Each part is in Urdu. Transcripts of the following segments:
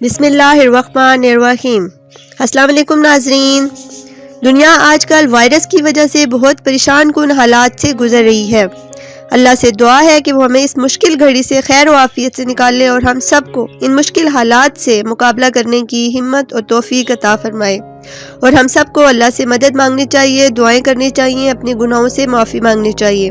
بسم اللہ الرحمن الرحیم۔ السلام علیکم ناظرین۔ دنیا آج کل وائرس کی وجہ سے بہت پریشان کن حالات سے گزر رہی ہے۔ اللہ سے دعا ہے کہ وہ ہمیں اس مشکل گھڑی سے خیر و عافیت سے نکالے اور ہم سب کو ان مشکل حالات سے مقابلہ کرنے کی ہمت اور توفیق عطا فرمائے، اور ہم سب کو اللہ سے مدد مانگنی چاہیے، دعائیں کرنی چاہیے، اپنے گناہوں سے معافی مانگنی چاہیے۔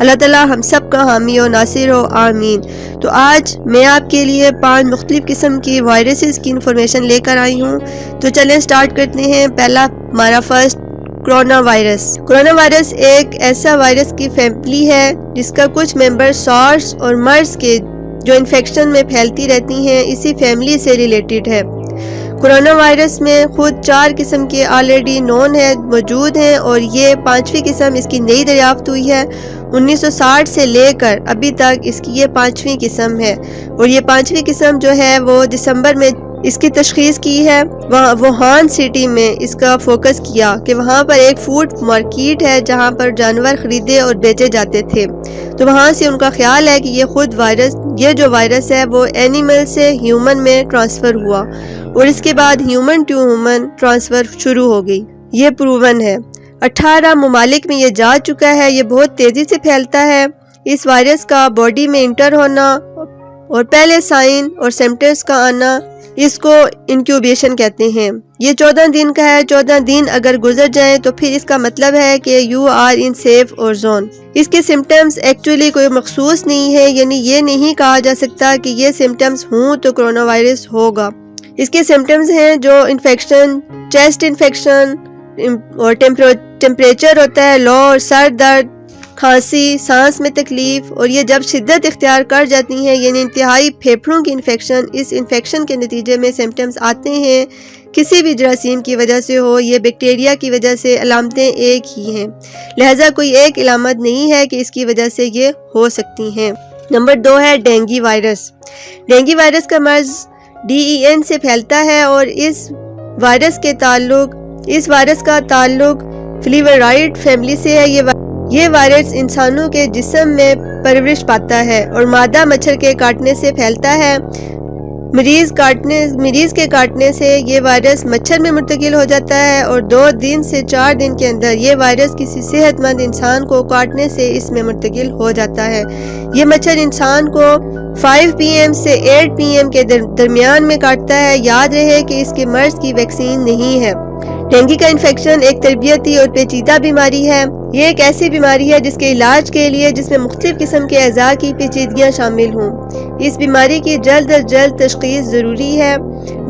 اللہ تعالیٰ ہم سب کا حامی و ناصر ہو، آمین۔ تو آج میں آپ کے لیے 5 مختلف قسم کی وائرسز کی انفارمیشن لے کر آئی ہوں۔ تو چلیں سٹارٹ کرتے ہیں۔ پہلا ہمارا first corona virus. Corona virus ایک ایسا وائرس کی فیملی ہے جس کا کچھ ممبر سارس اور مرس کے جو انفیکشن میں پھیلتی رہتی ہیں اسی فیملی سے ریلیٹڈ ہے۔ کرونا وائرس میں خود 4 قسم کے آلریڈی نون ہے، موجود ہیں، اور یہ 5ویں قسم اس کی نئی دریافت ہوئی ہے۔ 1960 سے لے کر ابھی تک اس کی یہ 5ویں قسم ہے، اور یہ 5ویں قسم جو ہے وہ دسمبر میں اس کی تشخیص کی ہے۔ ووہان سٹی میں اس کا فوکس کیا کہ وہاں پر ایک فوڈ مارکیٹ ہے جہاں پر جانور خریدے اور بیچے جاتے تھے، تو وہاں سے ان کا خیال ہے کہ یہ جو وائرس ہے وہ اینیمل سے ہیومن میں ٹرانسفر ہوا، اور اس کے بعد ہیومن ٹو ہیومن ٹرانسفر شروع ہو گئی۔ یہ پروون ہے۔ 18 ممالک میں یہ جا چکا ہے۔ یہ بہت تیزی سے پھیلتا ہے۔ اس وائرس کا باڈی میں انٹر ہونا اور پہلے سائن اور سمپٹمز کا آنا، اس کو انکیوبیشن کہتے ہیں۔ یہ 14 دن کا ہے۔ 14 دن اگر گزر جائیں تو پھر اس کا مطلب ہے کہ یو آر ان سیف اور زون۔ اس کے سمپٹمز ایکچولی کوئی مخصوص نہیں ہے، یعنی یہ نہیں کہا جا سکتا کہ یہ سمپٹمز ہوں تو کرونا وائرس ہوگا۔ اس کے سمپٹمز ہیں جو انفیکشن، چیسٹ انفیکشن، اور ٹیمپریچر ہوتا ہے لو، اور سر درد، کھانسی، سانس میں تکلیف، اور یہ جب شدت اختیار کر جاتی ہیں یعنی انتہائی پھیپھڑوں کی انفیکشن، اس انفیکشن کے نتیجے میں سمپٹمز آتے ہیں۔ کسی بھی جراثیم کی وجہ سے ہو، یہ بیکٹیریا کی وجہ سے، علامتیں ایک ہی ہیں، لہٰذا کوئی ایک علامت نہیں ہے کہ اس کی وجہ سے یہ ہو سکتی ہیں۔ نمبر 2 ہے ڈینگی وائرس۔ ڈینگی وائرس کا مرض DEN سے پھیلتا ہے، اور اس وائرس کا تعلق فلیورائڈ فیملی سے ہے۔ یہ وائرس انسانوں کے جسم میں پرورش پاتا ہے اور مادہ مچھر کے کاٹنے سے پھیلتا ہے۔ مریض کے کاٹنے سے یہ وائرس مچھر میں منتقل ہو جاتا ہے، اور 2 سے 4 دن کے اندر یہ وائرس کسی صحت مند انسان کو کاٹنے سے اس میں منتقل ہو جاتا ہے۔ یہ مچھر انسان کو 5 PM سے 8 PM کے درمیان میں کاٹتا ہے۔ یاد رہے کہ اس کے مرض کی ویکسین نہیں ہے۔ ڈینگی کا انفیکشن ایک تربیتی اور پیچیدہ بیماری ہے۔ یہ ایک ایسی بیماری ہے جس کے علاج کے لیے جس میں مختلف قسم کے اعضاء کی پیچیدگیاں شامل ہوں۔ اس بیماری کی جلد از جلد تشخیص ضروری ہے۔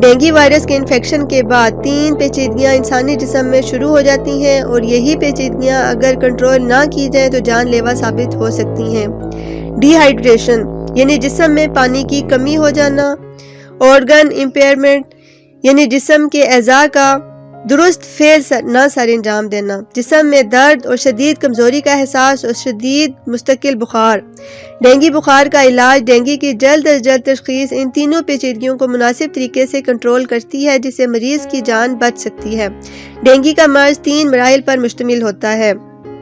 ڈینگی وائرس کے انفیکشن کے بعد 3 پیچیدگیاں انسانی جسم میں شروع ہو جاتی ہیں، اور یہی پیچیدگیاں اگر کنٹرول نہ کی جائیں تو جان لیوا ثابت ہو سکتی ہیں۔ ڈی ہائیڈریشن یعنی جسم میں پانی کی کمی ہو جانا، آرگن امپیئرمنٹ یعنی جسم کے اعضاء کا درست فعل نہ سر انجام دینا، جسم میں درد اور شدید کمزوری کا احساس، اور شدید مستقل بخار۔ ڈینگی بخار کا علاج ڈینگی کی جلد از جلد تشخیص ان تینوں پیچیدگیوں کو مناسب طریقے سے کنٹرول کرتی ہے، جس سے مریض کی جان بچ سکتی ہے۔ ڈینگی کا مرض 3 مراحل پر مشتمل ہوتا ہے۔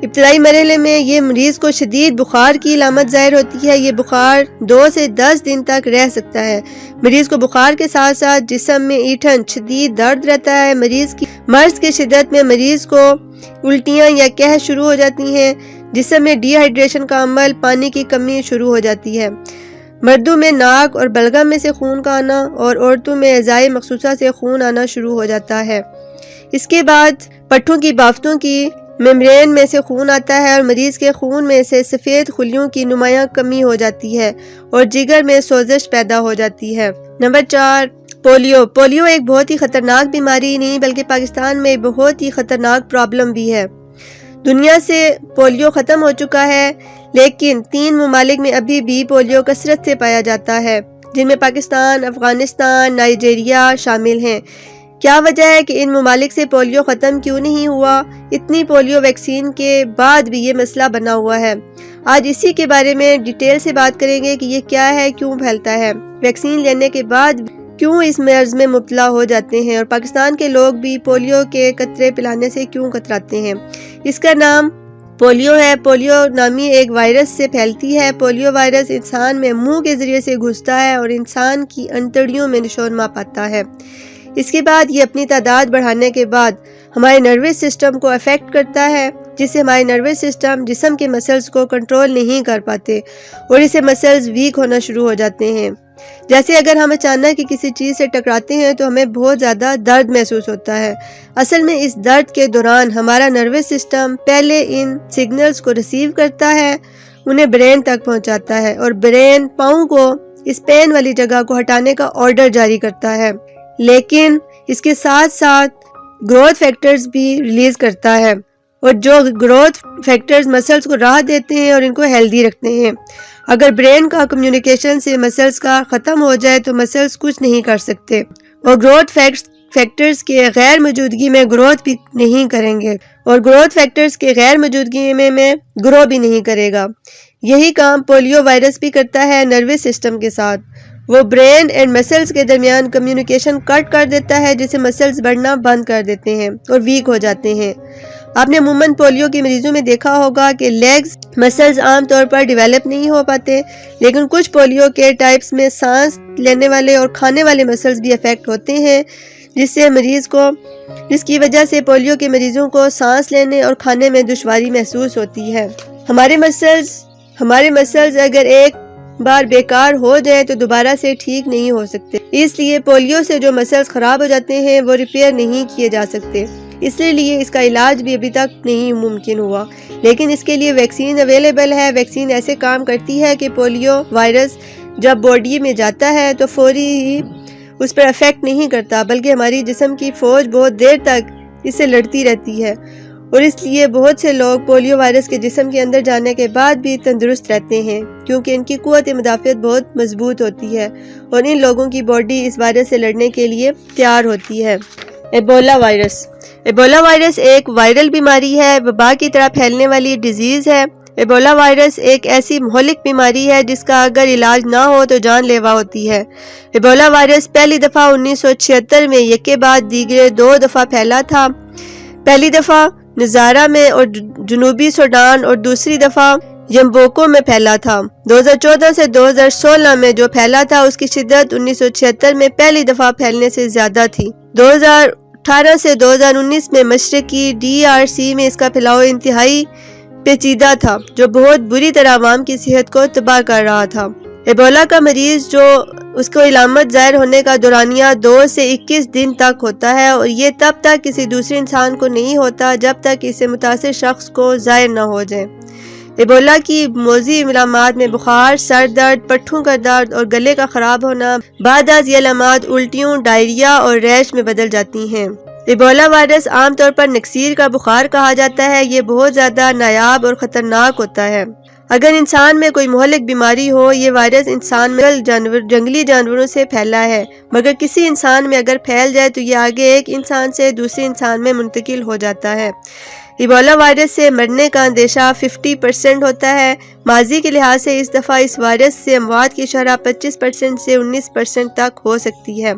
ابتدائی مرحلے میں یہ مریض کو شدید بخار کی علامت ظاہر ہوتی ہے۔ یہ بخار 2 سے 10 دن تک رہ سکتا ہے۔ مریض کو بخار کے ساتھ ساتھ جسم میں ایٹھن، شدید درد رہتا ہے۔ مرض کی شدت میں مریض کو الٹیاں یا قحط شروع ہو جاتی ہیں۔ جسم میں ڈی ہائیڈریشن کا عمل، پانی کی کمی شروع ہو جاتی ہے۔ مردوں میں ناک اور بلغم میں سے خون کا آنا، اور عورتوں میں اعضائے مخصوصہ سے خون آنا شروع ہو جاتا ہے۔ اس کے بعد پٹھوں کی بافتوں کی میمبرین میں سے خون آتا ہے، اور مریض کے خون میں سے سفید خلیوں کی نمایاں کمی ہو جاتی ہے، اور جگر میں سوزش پیدا ہو جاتی ہے۔ Number 4 polio. پولیو ایک بہت ہی خطرناک بیماری نہیں بلکہ پاکستان میں بہت ہی خطرناک پرابلم بھی ہے۔ دنیا سے پولیو ختم ہو چکا ہے، لیکن 3 ممالک میں ابھی بھی پولیو کثرت سے پایا جاتا ہے، جن میں پاکستان، افغانستان، نائجیریا شامل ہیں۔ کیا وجہ ہے کہ ان ممالک سے پولیو ختم کیوں نہیں ہوا؟ اتنی پولیو ویکسین کے بعد بھی یہ مسئلہ بنا ہوا ہے۔ آج اسی کے بارے میں ڈیٹیل سے بات کریں گے کہ یہ کیا ہے، کیوں پھیلتا ہے، ویکسین لینے کے بعد کیوں اس مرض میں مبتلا ہو جاتے ہیں، اور پاکستان کے لوگ بھی پولیو کے قطرے پلانے سے کیوں کتراتے ہیں۔ اس کا نام پولیو ہے۔ پولیو نامی ایک وائرس سے پھیلتی ہے۔ پولیو وائرس انسان میں منہ کے ذریعے سے گھستا ہے اور انسان کی انتڑیوں میں نشور پاتا ہے۔ اس کے بعد یہ اپنی تعداد بڑھانے کے بعد ہمارے نروس سسٹم کو افیکٹ کرتا ہے، جس سے ہمارے نروس سسٹم جسم کے مسلز کو کنٹرول نہیں کر پاتے اور اسے مسلز ویک ہونا شروع ہو جاتے ہیں۔ جیسے اگر ہم اچانک کسی چیز سے ٹکراتے ہیں تو ہمیں بہت زیادہ درد محسوس ہوتا ہے۔ اصل میں اس درد کے دوران ہمارا نروس سسٹم پہلے ان سگنلز کو ریسیو کرتا ہے، انہیں برین تک پہنچاتا ہے اور برین پاؤں کو اس پین والی جگہ کو ہٹانے کا آرڈر جاری کرتا ہے، لیکن اس کے ساتھ ساتھ گروتھ فیکٹرز بھی ریلیز کرتا ہے، اور جو گروتھ فیکٹرز مسلز کو راحت دیتے ہیں اور ان کو ہیلدی رکھتے ہیں۔ اگر برین کا کمیونیکیشن سے مسلز کا ختم ہو جائے تو مسلز کچھ نہیں کر سکتے اور گروتھ فیکٹرز کے غیر موجودگی میں گروتھ بھی نہیں کریں گے، اور گروتھ فیکٹرز کے غیر موجودگی میں گرو بھی نہیں کرے گا۔ یہی کام پولیو وائرس بھی کرتا ہے نروس سسٹم کے ساتھ۔ وہ برین اینڈ مسلز کے درمیان کمیونیکیشن کٹ کر دیتا ہے، جس سے مسلز بڑھنا بند کر دیتے ہیں اور ویک ہو جاتے ہیں۔ آپ نے عموماً پولیو کے مریضوں میں دیکھا ہوگا کہ لیگز مسلز عام طور پر ڈیویلپ نہیں ہو پاتے، لیکن کچھ پولیو کے ٹائپس میں سانس لینے والے اور کھانے والے مسلز بھی افیکٹ ہوتے ہیں، جس کی وجہ سے پولیو کے مریضوں کو سانس لینے اور کھانے میں دشواری محسوس ہوتی ہے۔ ہمارے مسلز اگر ایک بار بیکار ہو جائے تو دوبارہ سے ٹھیک نہیں ہو سکتے، اس لیے پولیو سے جو مسلز خراب ہو جاتے ہیں وہ ریپیئر نہیں کیے جا سکتے، اس لیے اس کا علاج بھی ابھی تک نہیں ممکن ہوا، لیکن اس کے لیے ویکسین اویلیبل ہے۔ ویکسین ایسے کام کرتی ہے کہ پولیو وائرس جب باڈی میں جاتا ہے تو فوری ہی اس پر افیکٹ نہیں کرتا، بلکہ ہماری جسم کی فوج بہت دیر تک اس سے لڑتی رہتی ہے، اور اس لیے بہت سے لوگ پولیو وائرس کے جسم کے اندر جانے کے بعد بھی تندرست رہتے ہیں، کیونکہ ان کی قوت مدافعت بہت مضبوط ہوتی ہے اور ان لوگوں کی باڈی اس وائرس سے لڑنے کے لیے تیار ہوتی ہے۔ ایبولا وائرس ایک وائرل بیماری ہے، وبا کی طرح پھیلنے والی ڈیزیز ہے۔ ایبولا وائرس ایک ایسی مہلک بیماری ہے جس کا اگر علاج نہ ہو تو جان لیوا ہوتی ہے۔ ایبولا وائرس پہلی دفعہ 1976 میں یکے بعد دیگرے 2 دفعہ پھیلا تھا، پہلی دفعہ نزارہ میں اور جنوبی سوڈان اور دوسری دفعہ یمبوکو میں پھیلا تھا۔ 2014 سے 2016 میں جو پھیلا تھا اس کی شدت 1976 میں پہلی دفعہ پھیلنے سے زیادہ تھی۔ 2018 سے 2019 میں مشرقی DRC میں اس کا پھیلاؤ انتہائی پیچیدہ تھا، جو بہت بری طرح عوام کی صحت کو تباہ کر رہا تھا۔ ایبولا کا مریض جو اس کو علامت ظاہر ہونے کا دورانیہ 2 سے 21 دن تک ہوتا ہے، اور یہ تب تک کسی دوسرے انسان کو نہیں ہوتا جب تک اسے متاثر شخص کو ظاہر نہ ہو جائے۔ ایبولا کی موذی علامات میں بخار، سر درد، پٹھوں کا درد اور گلے کا خراب ہونا، بعد از یہ علامات الٹیوں، ڈائریا اور ریش میں بدل جاتی ہیں۔ ایبولا وائرس عام طور پر نکسیر کا بخار کہا جاتا ہے، یہ بہت زیادہ نایاب اور خطرناک ہوتا ہے۔ اگر انسان میں کوئی مہلک بیماری ہو، یہ وائرس انسان میں جنگلی جانوروں سے پھیلا ہے، مگر کسی انسان میں اگر پھیل جائے تو یہ آگے ایک انسان سے دوسرے انسان میں منتقل ہو جاتا ہے۔ ایبولا وائرس سے مرنے کا اندیشہ 50% ہوتا ہے۔ ماضی کے لحاظ سے اس دفعہ اس وائرس سے اموات کی شرح 25% سے 19% تک ہو سکتی ہے۔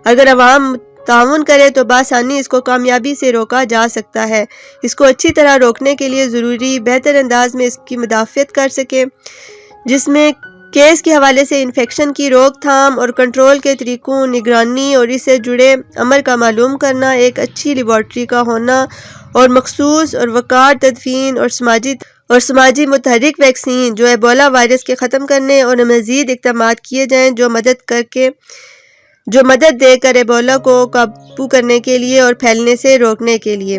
اگر عوام تعاون کرے تو بآسانی اس کو کامیابی سے روکا جا سکتا ہے۔ اس کو اچھی طرح روکنے کے لیے ضروری بہتر انداز میں اس کی مدافعت کر سکے، جس میں کیس کے حوالے سے انفیکشن کی روک تھام اور کنٹرول کے طریقوں، نگرانی اور اس سے جڑے عمل کا معلوم کرنا، ایک اچھی لیبارٹری کا ہونا اور مخصوص اور وقار تدفین اور سماجی متحرک ویکسین جو ایبولا وائرس کے ختم کرنے اور مزید اقدامات کیے جائیں جو مدد دے کر ایبولا کو قابو کرنے کے لیے اور پھیلنے سے روکنے کے لیے۔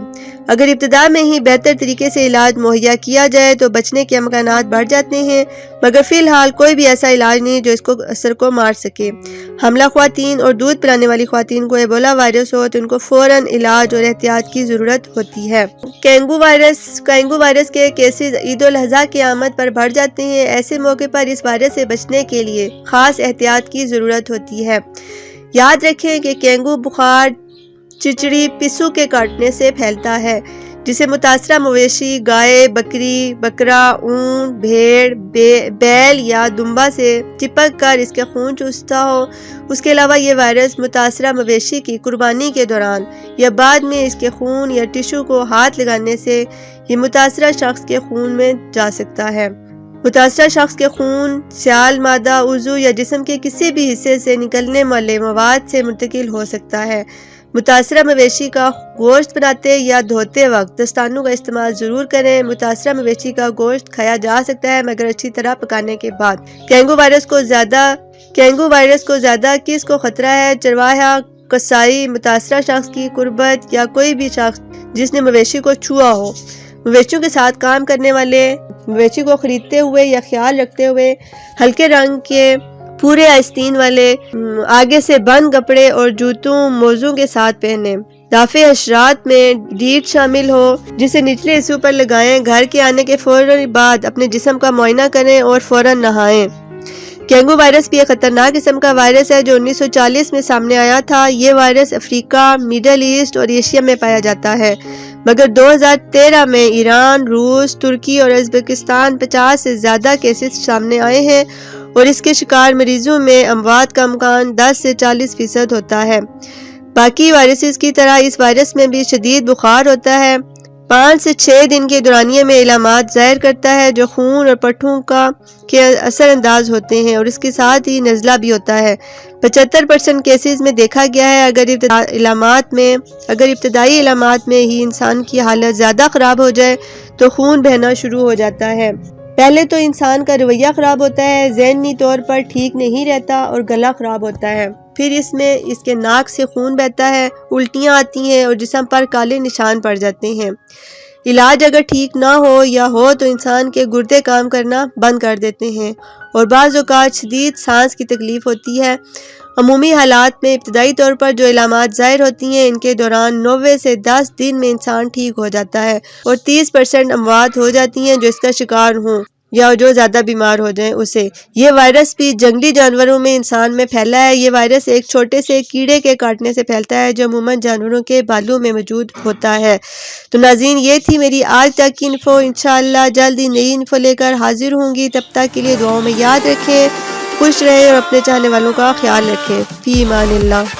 اگر ابتدا میں ہی بہتر طریقے سے علاج مہیا کیا جائے تو بچنے کے امکانات بڑھ جاتے ہیں، مگر فی الحال کوئی بھی ایسا علاج نہیں جو اس کو اثر کو مار سکے۔ حاملہ خواتین اور دودھ پلانے والی خواتین کو ایبولا وائرس ہو تو ان کو فوراً علاج اور احتیاط کی ضرورت ہوتی ہے۔ ڈینگو وائرس کے کیسز عید الاضحیٰ کی آمد پر بڑھ جاتے ہیں۔ ایسے موقع پر اس وائرس سے بچنے کے لیے خاص احتیاط کی ضرورت ہوتی ہے۔ یاد رکھیں کہ ڈینگو بخار چچڑی پسو کے کاٹنے سے پھیلتا ہے۔ جسے متاثرہ مویشی گائے، بکری، بکرا، اونٹ، بھیڑ، بیل یا دمبا سے چپک کر اس کے خون چوستا ہو۔ اس کے علاوہ یہ وائرس متاثرہ مویشی کی قربانی کے دوران یا بعد میں اس کے خون یا ٹشو کو ہاتھ لگانے سے یہ متاثرہ شخص کے خون میں جا سکتا ہے۔ متاثرہ شخص کے خون، سیال مادہ، عضو یا جسم کے کسی بھی حصے سے نکلنے والے مواد سے منتقل ہو سکتا ہے۔ متاثرہ مویشی کا گوشت بناتے یا دھوتے وقت دستانوں کا استعمال ضرور کریں۔ متاثرہ مویشی کا گوشت کھایا جا سکتا ہے مگر اچھی طرح پکانے کے بعد۔ ڈینگو وائرس کو زیادہ کس کو خطرہ ہے؟ چرواہا، قصائی، متاثرہ شخص کی قربت یا کوئی بھی شخص جس نے مویشی کو چھوا ہو۔ مویشیوں کے ساتھ کام کرنے والے مویشی کو خریدتے ہوئے یا خیال رکھتے ہوئے ہلکے رنگ کے پورے آستین والے آگے سے بند کپڑے اور جوتوں موزوں کے ساتھ پہنیں۔ دافع حشرات میں ڈیٹ شامل ہو جسے نچلے حصوں پر لگائیں۔ گھر کے آنے کے فوراً بعد اپنے جسم کا معائنہ کریں اور فوراً نہائیں۔ ڈینگو وائرس بھی ایک خطرناک قسم کا وائرس ہے جو 1940 میں سامنے آیا تھا۔ یہ وائرس افریقہ، میڈل ایسٹ اور ایشیا میں پایا جاتا ہے مگر 2013 میں ایران، روس، ترکی اور ازبکستان 50 سے زیادہ کیسز سامنے آئے ہیں اور اس کے شکار مریضوں میں اموات کا امکان 10 سے 40% ہوتا ہے۔ باقی وائرسز کی طرح اس وائرس میں بھی شدید بخار ہوتا ہے۔ 5 سے 6 دن کے دورانیے میں علامات ظاہر کرتا ہے جو خون اور پٹھوں کے اثر انداز ہوتے ہیں اور اس کے ساتھ ہی نزلہ بھی ہوتا ہے۔ 75% کیسز میں دیکھا گیا ہے اگر ابتدائی علامات میں ہی انسان کی حالت زیادہ خراب ہو جائے تو خون بہنا شروع ہو جاتا ہے۔ پہلے تو انسان کا رویہ خراب ہوتا ہے، ذہنی طور پر ٹھیک نہیں رہتا اور گلا خراب ہوتا ہے۔ پھر اس کے ناک سے خون بہتا ہے، الٹیاں آتی ہیں اور جسم پر کالے نشان پڑ جاتے ہیں۔ علاج اگر ٹھیک نہ ہو یا ہو تو انسان کے گردے کام کرنا بند کر دیتے ہیں اور بعض اوقات شدید سانس کی تکلیف ہوتی ہے۔ عمومی حالات میں ابتدائی طور پر جو علامات ظاہر ہوتی ہیں ان کے دوران 9 سے 10 دن میں انسان ٹھیک ہو جاتا ہے اور 30% اموات ہو جاتی ہیں جو اس کا شکار ہوں یا جو زیادہ بیمار ہو جائیں اسے۔ یہ وائرس بھی جنگلی جانوروں میں انسان میں پھیلا ہے۔ یہ وائرس ایک چھوٹے سے کیڑے کے کاٹنے سے پھیلتا ہے جو عموماً جانوروں کے بالوں میں موجود ہوتا ہے۔ تو ناظرین یہ تھی میری آج تک کی انفو۔ انشاءاللہ جلد ہی نئی انفو لے کر حاضر ہوں گی۔ تب تک کے لیے دعاؤں میں یاد رکھیں، خوش رہیں اور اپنے چاہنے والوں کا خیال رکھیں۔ فی امان اللہ۔